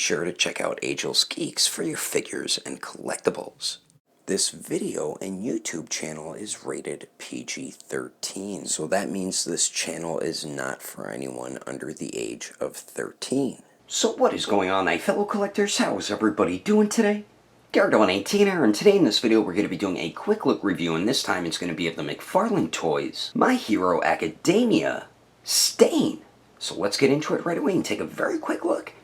sure to check out Agelessgeeks for your figures and collectibles. This video and YouTube channel is rated PG-13, so that means this channel is not for anyone under the age of 13. So what is going on, my fellow collectors? How is everybody doing today? Daredevil18 here, and today in this video we're going to be doing a quick look review, and this time it's going to be of the McFarlane toys, My Hero Academia, Stain. So let's get into it right away and take a very quick look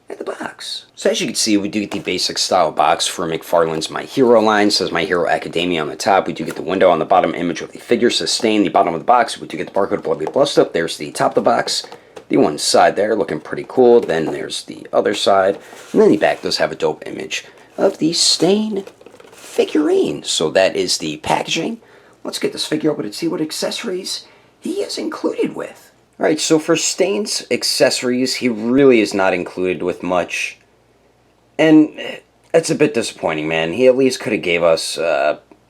at the box. So as you can see, we do get the basic style box for McFarlane's My Hero line. It says My Hero Academia on the top. We do get the window on the bottom, image of the figure, says Stain. The bottom of the box, we do get the barcode Bloody Blessed up. There's the top of the box. The one side there looking pretty cool. Then there's the other side. And then the back does have a dope image of the Stain figurine. So that is the packaging. Let's get this figure open and see what accessories he is included with. Alright, so for Stain's accessories, he really is not included with much. And it's a bit disappointing, man. He at least could have gave us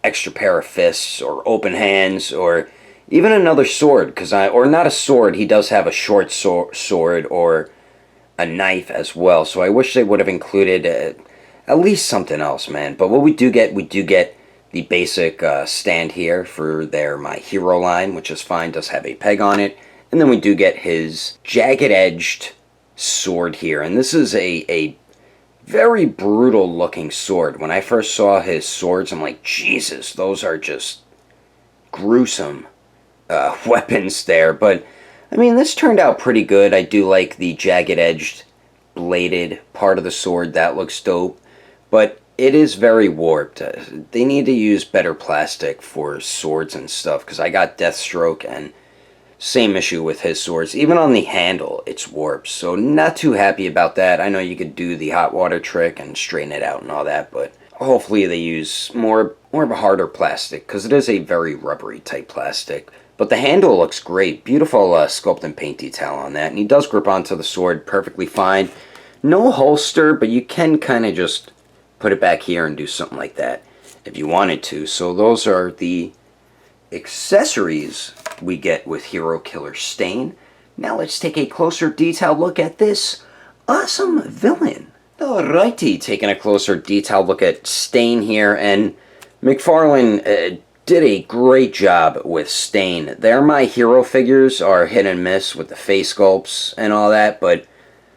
extra pair of fists, or open hands, or even another sword. Or not a sword, he does have a short sword, or a knife as well. So I wish they would have included at least something else, man. But what we do get the basic stand here for their My Hero line, which is fine, does have a peg on it. And then we do get his jagged-edged sword here. And this is a very brutal-looking sword. When I first saw his swords, I'm like, Jesus, those are just gruesome weapons there. But, I mean, this turned out pretty good. I do like the jagged-edged bladed part of the sword. That looks dope. But it is very warped. They need to use better plastic for swords and stuff, because I got Deathstroke, and same issue with his swords. Even on the handle, it's warped. So not too happy about that. I know you could do the hot water trick and straighten it out and all that, but hopefully they use more of a harder plastic, because it is a very rubbery type plastic. But the handle looks great. Beautiful sculpt and paint detail on that. And he does grip onto the sword perfectly fine. No holster, but you can kind of just put it back here and do something like that if you wanted to. So those are the accessories we get with Hero Killer Stain. Now let's take a closer detailed look at this awesome villain. Alrighty, taking a closer detailed look at Stain here, and McFarlane did a great job with Stain. Their My Hero figures are hit and miss with the face sculpts and all that, but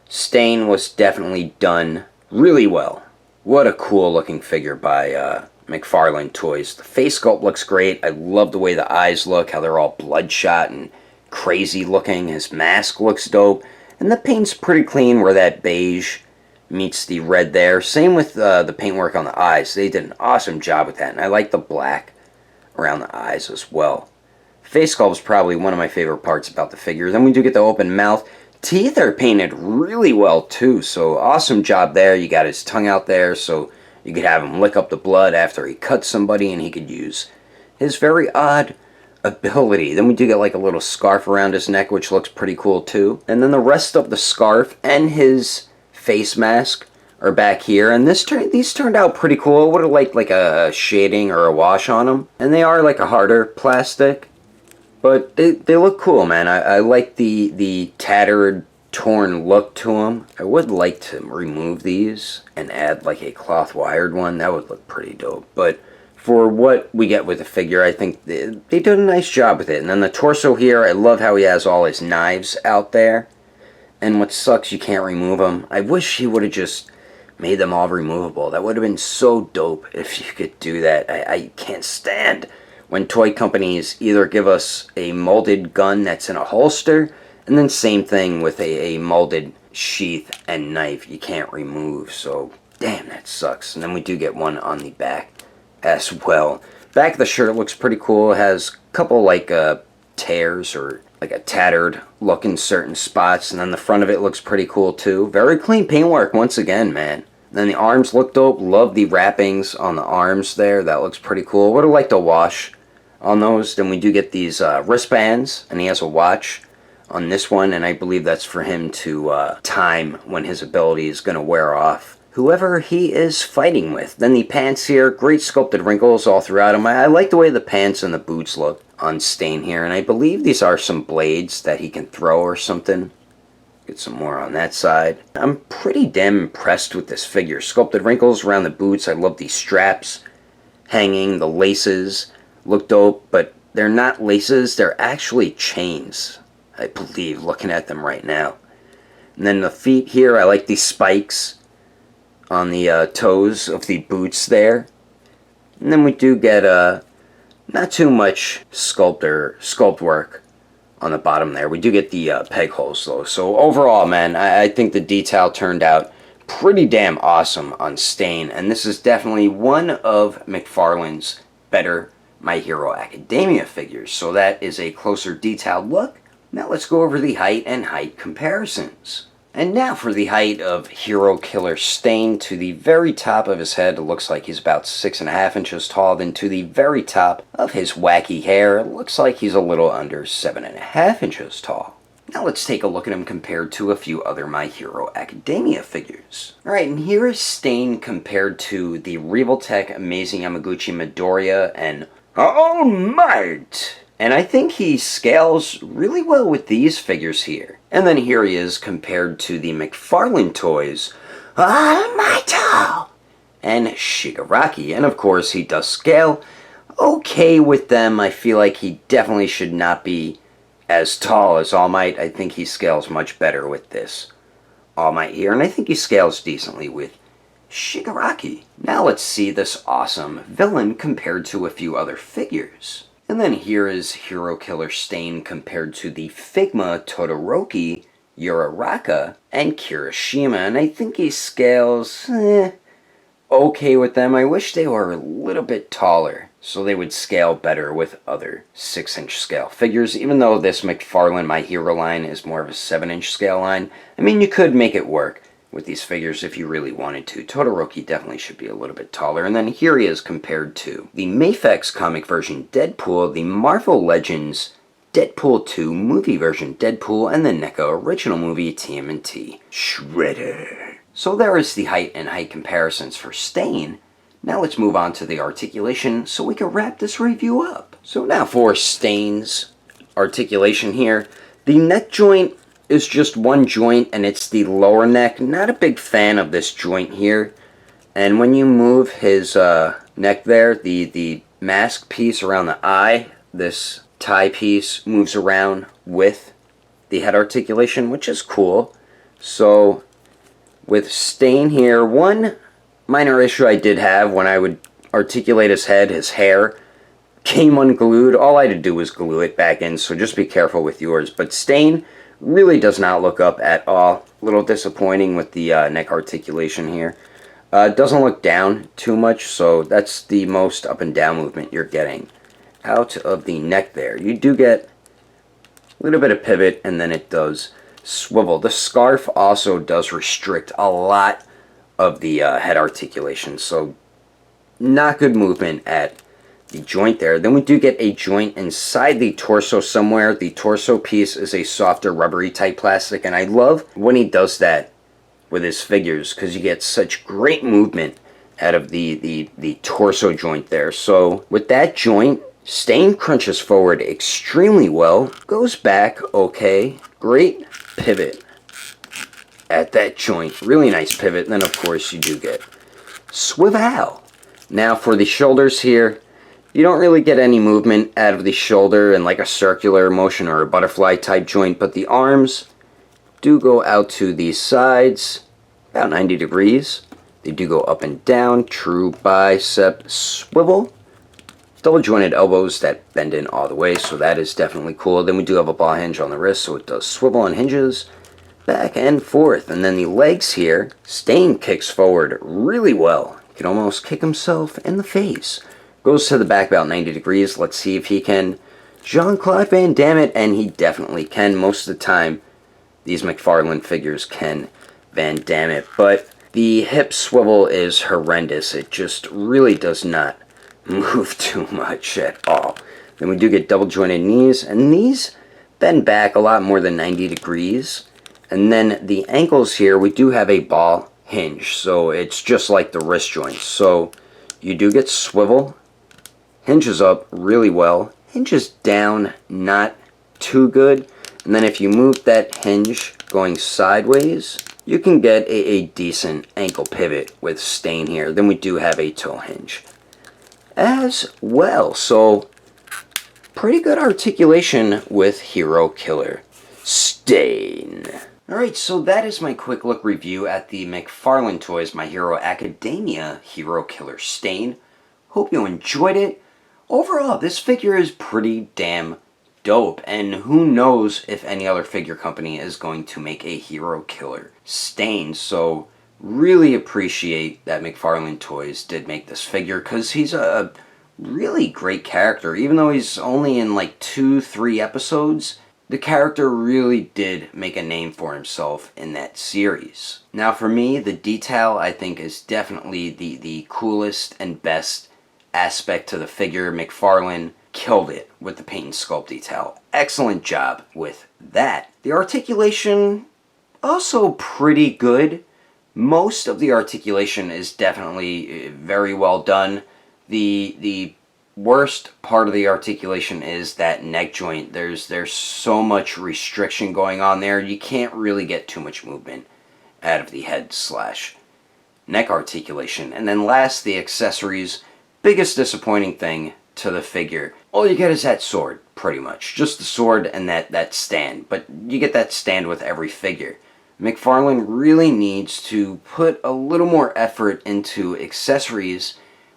Stain was definitely done really well. What a cool looking figure by McFarlane Toys. The face sculpt looks great. I love the way the eyes look, how they're all bloodshot and crazy looking. His mask looks dope. And the paint's pretty clean where that beige meets the red there. Same with the paintwork on the eyes. They did an awesome job with that. And I like the black around the eyes as well. Face sculpt is probably one of my favorite parts about the figure. Then we do get the open mouth. Teeth are painted really well too. So awesome job there. You got his tongue out there, so you could have him lick up the blood after he cuts somebody, and he could use his very odd ability. Then we do get like a little scarf around his neck, which looks pretty cool too. And then the rest of the scarf and his face mask are back here. And these turned out pretty cool. I would have liked like a shading or a wash on them. And they are like a harder plastic, but they look cool, man. I like the tattered, torn look to them. I would like to remove these and add like a cloth wired one. That would look pretty dope. But for what we get with the figure, I think they did a nice job with it. And then the torso here, I love how he has all his knives out there. And what sucks, you can't remove them. I wish he would have just made them all removable. That would have been so dope if you could do that. I can't stand when toy companies either give us a molded gun that's in a holster, and then same thing with a molded sheath and knife you can't remove. So, damn, that sucks. And then we do get one on the back as well. Back of the shirt looks pretty cool. It has a couple like tears or like a tattered look in certain spots. And then the front of it looks pretty cool too. Very clean paintwork once again, man. And then the arms look dope. Love the wrappings on the arms there. That looks pretty cool. Would have liked a wash on those. Then we do get these wristbands, and he has a watch on this one, and I believe that's for him to time when his ability is going to wear off whoever he is fighting with. Then the pants here, great sculpted wrinkles all throughout them. I like the way the pants and the boots look on Stain here, and I believe these are some blades that he can throw or something. Get some more on that side. I'm pretty damn impressed with this figure. Sculpted wrinkles around the boots. I love these straps hanging. The laces look dope, but they're not laces. They're actually chains, I believe, looking at them right now. And then the feet here, I like these spikes on the toes of the boots there. And then we do get not too much sculpt work on the bottom there. We do get the peg holes though. So overall, man, I think the detail turned out pretty damn awesome on Stain, and this is definitely one of McFarlane's better My Hero Academia figures. So that is a closer detailed look. Now let's go over the height and height comparisons. And now for the height of Hero Killer Stain. To the very top of his head, it looks like he's about 6.5 inches tall. Then to the very top of his wacky hair, it looks like he's a little under 7.5 inches tall. Now let's take a look at him compared to a few other My Hero Academia figures. Alright, and here is Stain compared to the Revoltech Amazing Yamaguchi Midoriya and All Might. And I think he scales really well with these figures here. And then here he is compared to the McFarlane toys, Almighty and Shigaraki. And of course he does scale okay with them. I feel like he definitely should not be as tall as All Might. I think he scales much better with this All Might here. And I think he scales decently with Shigaraki. Now let's see this awesome villain compared to a few other figures. And then here is Hero Killer Stain compared to the Figma Todoroki, Uraraka, and Kirishima. And I think he scales okay with them. I wish they were a little bit taller, so they would scale better with other 6-inch scale figures. Even though this McFarlane My Hero line is more of a 7-inch scale line, I mean, you could make it work with these figures if you really wanted to. Todoroki definitely should be a little bit taller. And then here he is compared to the Mafex comic version Deadpool, the Marvel Legends Deadpool 2 movie version Deadpool, and the NECA original movie TMNT Shredder. So there is the height and height comparisons for Stain. Now let's move on to the articulation so we can wrap this review up. So now for Stain's articulation here. The neck joint is just one joint, and it's the lower neck. Not a big fan of this joint here. And when you move his neck there, the mask piece around the eye, this tie piece moves around with the head articulation, which is cool. So with Stain here, one minor issue I did have when I would articulate his head, his hair came unglued. All I had to do was glue it back in, so just be careful with yours. But Stain really does not look up at all. A little disappointing with the neck articulation here. Doesn't look down too much, so that's the most up and down movement you're getting out of the neck there. You do get a little bit of pivot, and then it does swivel. The scarf also does restrict a lot of the head articulation, so not good movement at the joint there. Then we do get a joint inside the torso somewhere. The torso piece is a softer rubbery type plastic, and I love when he does that with his figures because you get such great movement out of the torso joint there. So with that joint, Stain crunches forward extremely well, goes back okay, great pivot at that joint, really nice pivot. And then of course you do get swivel. Now for the shoulders here, you don't really get any movement out of the shoulder in like a circular motion or a butterfly type joint, but the arms do go out to the sides about 90 degrees. They do go up and down, true bicep swivel. Double jointed elbows that bend in all the way, so that is definitely cool. Then we do have a ball hinge on the wrist, so it does swivel on hinges back and forth. And then the legs here, Stain kicks forward really well. He can almost kick himself in the face. Goes to the back about 90 degrees. Let's see if he can Jean-Claude Van Damme it, and he definitely can. Most of the time, these McFarlane figures can Van Damme it, but the hip swivel is horrendous. It just really does not move too much at all. Then we do get double jointed knees, and these bend back a lot more than 90 degrees. And then the ankles here, we do have a ball hinge, so it's just like the wrist joints. So you do get swivel. Hinges up really well. Hinges down, not too good. And then if you move that hinge going sideways, you can get a decent ankle pivot with Stain here. Then we do have a toe hinge as well. So pretty good articulation with Hero Killer Stain. Alright, so that is my quick look review at the McFarlane Toys My Hero Academia Hero Killer Stain. Hope you enjoyed it. Overall, this figure is pretty damn dope, and who knows if any other figure company is going to make a Hero Killer Stain. So really appreciate that McFarlane Toys did make this figure, because he's a really great character. Even though he's only in like 2-3 episodes, the character really did make a name for himself in that series. Now for me, the detail I think is definitely the coolest and best aspect to the figure. McFarlane killed it with the paint and sculpt detail. Excellent job with that. The articulation, also pretty good. Most of the articulation is definitely very well done. The worst part of the articulation is that neck joint. There's so much restriction going on there. You can't really get too much movement out of the head / neck articulation. And then last, the accessories. Biggest disappointing thing to the figure. All you get is that sword, pretty much. Just the sword and that stand. But you get that stand with every figure. McFarlane really needs to put a little more effort into accessories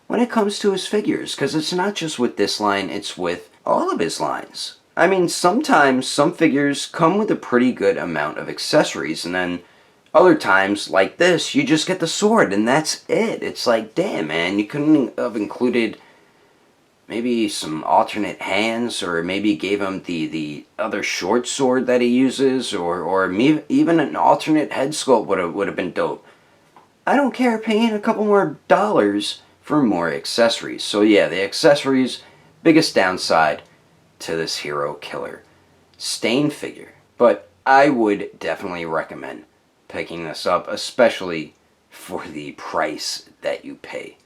when it comes to his figures, because it's not just with this line, it's with all of his lines. I mean, sometimes some figures come with a pretty good amount of accessories, and then other times, like this, you just get the sword, and that's it. It's like, damn, man, you couldn't have included maybe some alternate hands, or maybe gave him the other short sword that he uses, or even an alternate head sculpt would have been dope. I don't care paying a couple more dollars for more accessories. So yeah, the accessories, biggest downside to this Hero Killer Stain figure. But I would definitely recommend picking this up, especially for the price that you pay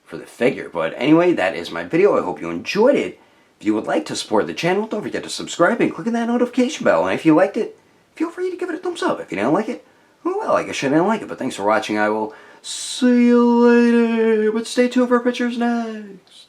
for the figure. But anyway, that is my video. I hope you enjoyed it. If you would like to support the channel, don't forget to subscribe and click on that notification bell. And if you liked it, feel free to give it a thumbs up. If you didn't like it, well, I guess you didn't like it. But thanks for watching. I will see you later. But stay tuned for pictures next.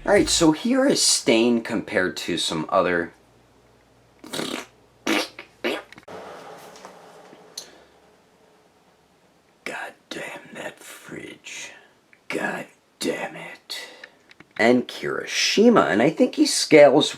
Alright, so here is Stain compared to some other... God damn that fridge. God damn it. And Kirishima, and I think he scales...